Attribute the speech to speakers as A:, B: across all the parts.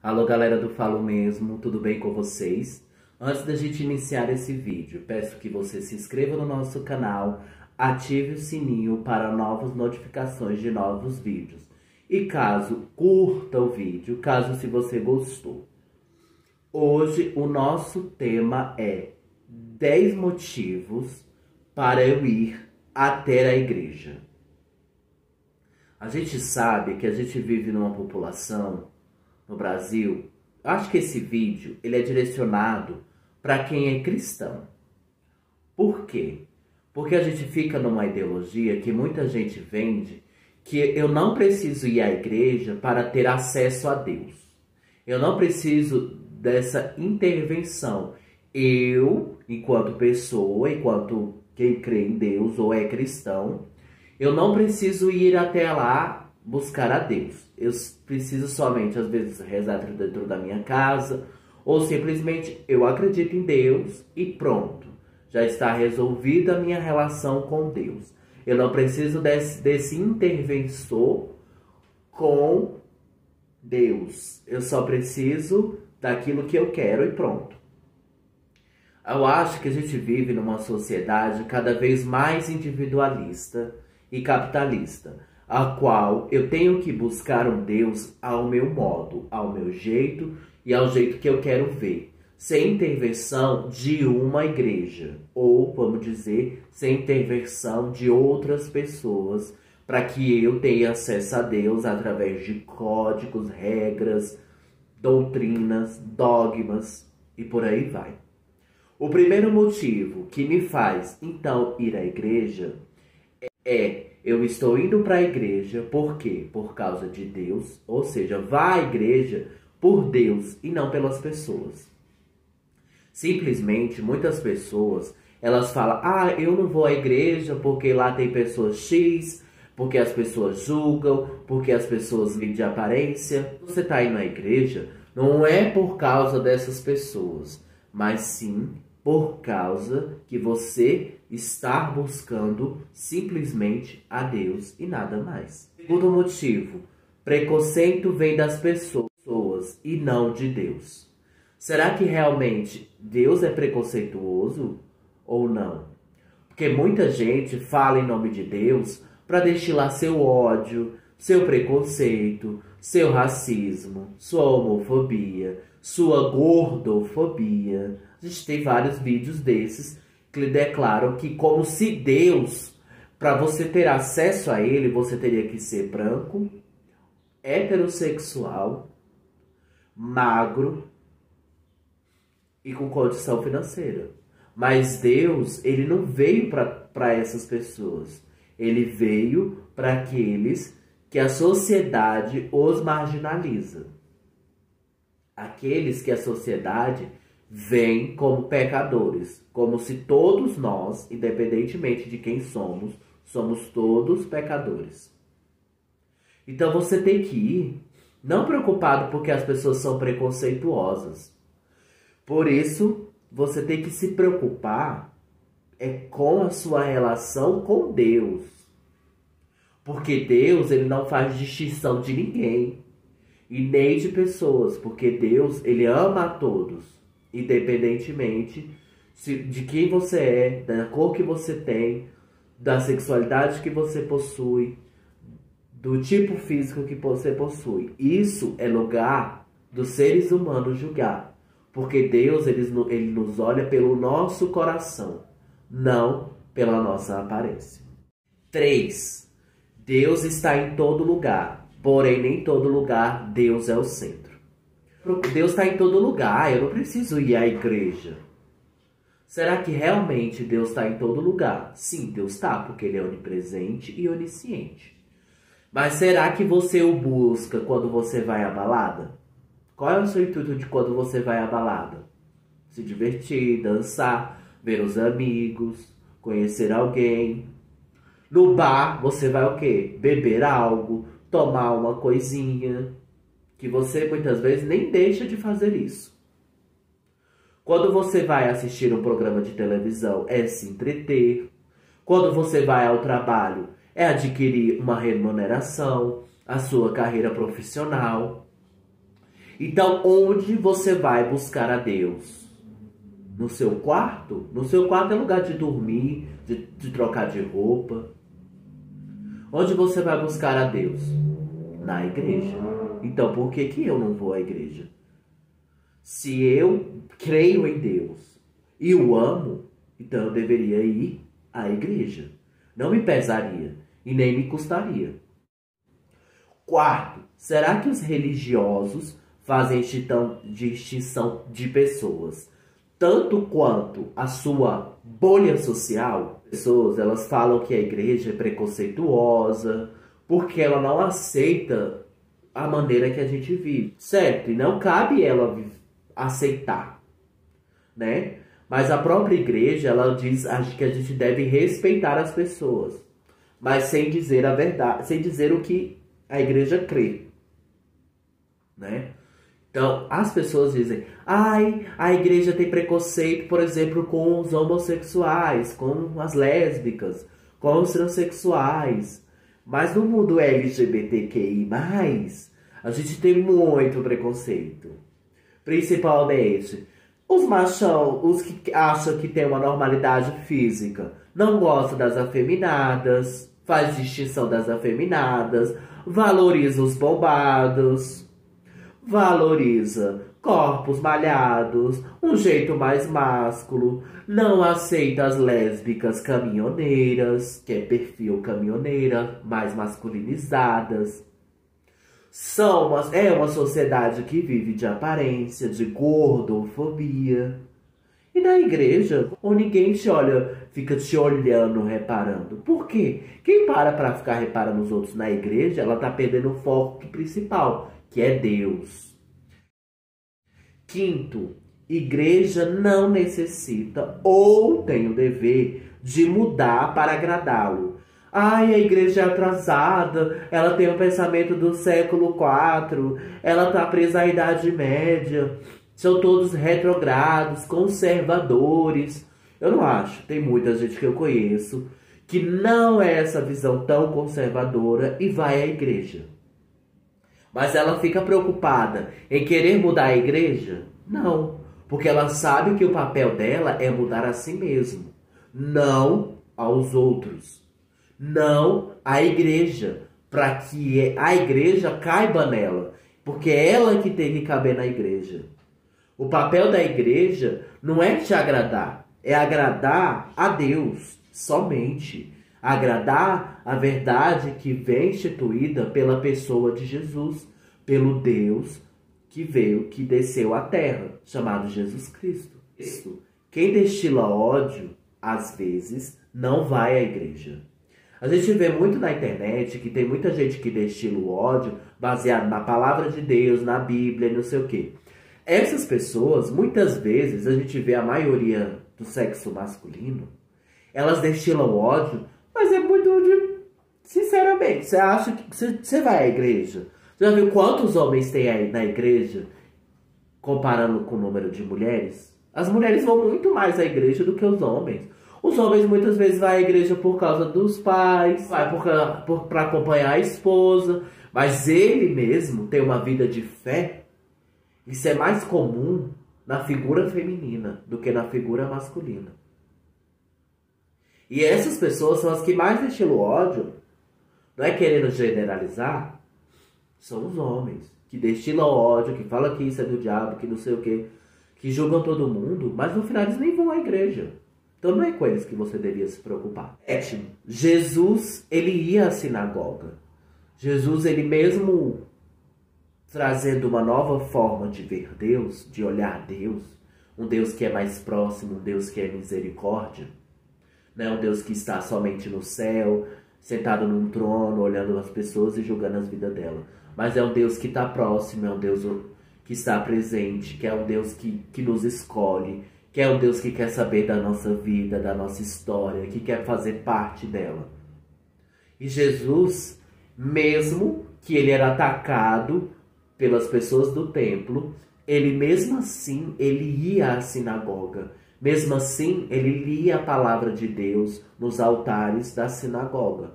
A: Alô galera do Falo Mesmo, tudo bem com vocês? Antes da gente iniciar esse vídeo, peço que você se inscreva no nosso canal, ative o sininho para novas notificações de novos vídeos. E caso curta o vídeo, se você gostou. Hoje o nosso tema é 10 motivos para eu ir até a igreja. A gente sabe que a gente vive numa população no Brasil. Acho que esse vídeo ele é direcionado para quem é cristão. Por quê? Porque a gente fica numa ideologia que muita gente vende que eu não preciso ir à igreja para ter acesso a Deus. Eu não preciso dessa intervenção. Eu, enquanto pessoa, enquanto quem crê em Deus ou é cristão, eu não preciso ir até lá buscar a Deus. Eu preciso somente, às vezes, rezar dentro da minha casa, ou simplesmente eu acredito em Deus e pronto. Já está resolvida a minha relação com Deus. Eu não preciso desse interventor com Deus. Eu só preciso daquilo que eu quero e pronto. Eu acho que a gente vive numa sociedade cada vez mais individualista e capitalista, a qual eu tenho que buscar um Deus ao meu modo, ao meu jeito e ao jeito que eu quero ver, sem intervenção de uma igreja, ou, vamos dizer, sem intervenção de outras pessoas, para que eu tenha acesso a Deus através de códigos, regras, doutrinas, dogmas e por aí vai. O primeiro motivo que me faz, então, ir à igreja eu estou indo para a igreja, por quê? Por causa de Deus, ou seja, vá à igreja por Deus e não pelas pessoas. Simplesmente, muitas pessoas, elas falam, eu não vou à igreja porque lá tem pessoas X, porque as pessoas julgam, porque as pessoas vivem de aparência. Você está indo à igreja, não é por causa dessas pessoas, mas sim por causa que você está buscando simplesmente a Deus e nada mais. Segundo motivo, preconceito vem das pessoas e não de Deus. Será que realmente Deus é preconceituoso ou não? Porque muita gente fala em nome de Deus para destilar seu ódio, seu preconceito, seu racismo, sua homofobia, sua gordofobia. A gente tem vários vídeos desses que declaram que como se Deus, para você ter acesso a ele, você teria que ser branco, heterossexual, magro e com condição financeira. Mas Deus, ele não veio para essas pessoas. Ele veio para aqueles que a sociedade os marginaliza. Aqueles que a sociedade vem como pecadores, como se todos nós, independentemente de quem somos todos pecadores. Então você tem que ir, não preocupado porque as pessoas são preconceituosas. Por isso, você tem que se preocupar com a sua relação com Deus. Porque Deus, ele não faz distinção de ninguém e nem de pessoas, porque Deus, ele ama a todos, independentemente de quem você é, da cor que você tem, da sexualidade que você possui, do tipo físico que você possui. Isso é lugar dos seres humanos julgar, porque Deus, ele nos olha pelo nosso coração, não pela nossa aparência. 3. Deus está em todo lugar, porém nem todo lugar Deus é o centro. Deus está em todo lugar, eu não preciso ir à igreja. Será que realmente Deus está em todo lugar? Sim, Deus está, porque ele é onipresente e onisciente. Mas será que você o busca quando você vai à balada? Qual é o seu intuito de quando você vai à balada? Se divertir, dançar, ver os amigos, conhecer alguém. No bar, você vai o quê? Beber algo, tomar uma coisinha, que você muitas vezes nem deixa de fazer isso. Quando você vai assistir um programa de televisão, é se entreter. Quando você vai ao trabalho, é adquirir uma remuneração, a sua carreira profissional. Então, onde você vai buscar a Deus? No seu quarto? No seu quarto é lugar de dormir, de trocar de roupa. Onde você vai buscar a Deus? Na igreja. Então, por que que eu não vou à igreja? Se eu creio em Deus e o amo, então eu deveria ir à igreja. Não me pesaria e nem me custaria. Quarto, será que os religiosos fazem distinção de pessoas tanto quanto a sua bolha social? Pessoas, elas falam que a igreja é preconceituosa porque ela não aceita a maneira que a gente vive, certo? E não cabe ela aceitar, né? Mas a própria igreja, ela diz que a gente deve respeitar as pessoas, mas sem dizer a verdade, sem dizer o que a igreja crê, né? Então, as pessoas dizem, ai, a igreja tem preconceito, por exemplo, com os homossexuais, com as lésbicas, com os transexuais. Mas no mundo LGBTQI+, a gente tem muito preconceito. Principalmente os machão, os que acham que tem uma normalidade física, não gostam das afeminadas, faz distinção das afeminadas, valoriza os bombados, valoriza corpos malhados, um jeito mais másculo, não aceita as lésbicas caminhoneiras, que é perfil caminhoneira, mais masculinizadas. É uma sociedade que vive de aparência, de gordofobia. E na igreja, onde ninguém te olha, fica te olhando, reparando. Por quê? Quem para ficar reparando os outros na igreja, ela tá perdendo o foco principal, que é Deus. Quinto, igreja não necessita ou tem o dever de mudar para agradá-lo. Ai, a igreja é atrasada, ela tem o pensamento do século IV, ela tá presa à Idade Média, são todos retrogrados, conservadores. Eu não acho, tem muita gente que eu conheço que não é essa visão tão conservadora e vai à igreja. Mas ela fica preocupada em querer mudar a igreja? Não, porque ela sabe que o papel dela é mudar a si mesma, não aos outros, não à igreja, para que a igreja caiba nela, porque é ela que tem que caber na igreja. O papel da igreja não é te agradar, é agradar a Deus somente. Agradar a verdade que vem instituída pela pessoa de Jesus, pelo Deus que veio, que desceu à terra, chamado Jesus Cristo. Quem destila ódio, às vezes, não vai à igreja. A gente vê muito na internet que tem muita gente que destila o ódio baseado na palavra de Deus, na Bíblia, não sei o quê. Essas pessoas, muitas vezes, a gente vê a maioria do sexo masculino, elas destilam ódio, mas é muito de... Sinceramente, você acha que... Você vai à igreja? Você já viu quantos homens tem aí na igreja, comparando com o número de mulheres? As mulheres vão muito mais à igreja do que os homens. Os homens muitas vezes vão à igreja por causa dos pais, vai para acompanhar a esposa, mas ele mesmo tem uma vida de fé. Isso é mais comum na figura feminina do que na figura masculina. E essas pessoas são as que mais destilam ódio. Não é querendo generalizar, são os homens que destilam ódio, que falam que isso é do diabo, que não sei o quê, que julgam todo mundo, mas no final eles nem vão à igreja. Então não é com eles que você deveria se preocupar. Sétimo, Jesus, ele ia à sinagoga. Jesus, ele mesmo trazendo uma nova forma de ver Deus, de olhar Deus, um Deus que é mais próximo, um Deus que é misericórdia, não é um Deus que está somente no céu, sentado num trono, olhando as pessoas e julgando as vidas dela. Mas é um Deus que está próximo, é um Deus que está presente, que é um Deus que nos escolhe, que é um Deus que quer saber da nossa vida, da nossa história, que quer fazer parte dela. E Jesus, mesmo que ele era atacado pelas pessoas do templo, ele mesmo assim, ele ia à sinagoga. Mesmo assim, ele lia a palavra de Deus nos altares da sinagoga.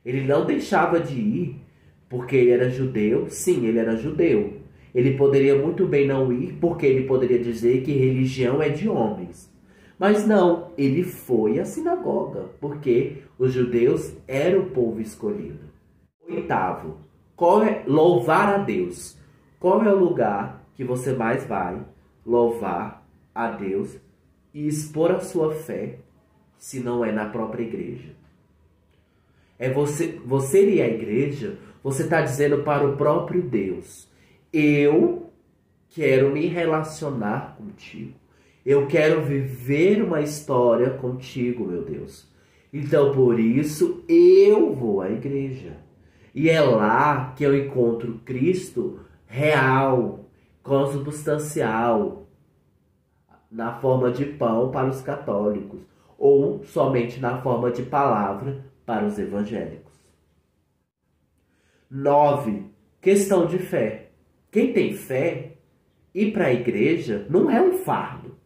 A: Ele não deixava de ir porque ele era judeu. Sim, ele era judeu. Ele poderia muito bem não ir, porque ele poderia dizer que religião é de homens. Mas não, ele foi à sinagoga, porque os judeus eram o povo escolhido. Oitavo, louvar a Deus. Qual é o lugar que você mais vai louvar a Deus e expor a sua fé, se não é na própria igreja? É você ir à igreja, você está dizendo para o próprio Deus: eu quero me relacionar contigo. Eu quero viver uma história contigo, meu Deus. Então, por isso, eu vou à igreja. E é lá que eu encontro Cristo real, consubstancial, na forma de pão para os católicos, ou somente na forma de palavra para os evangélicos. 9. Questão de fé. Quem tem fé, ir para a igreja não é um fardo.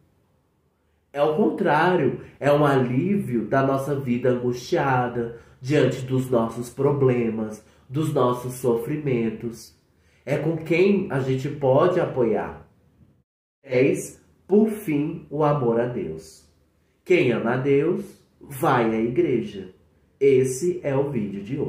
A: É o contrário, é um alívio da nossa vida angustiada, diante dos nossos problemas, dos nossos sofrimentos. É com quem a gente pode apoiar. 10. Por fim, o amor a Deus. Quem ama a Deus, vai à igreja. Esse é o vídeo de hoje.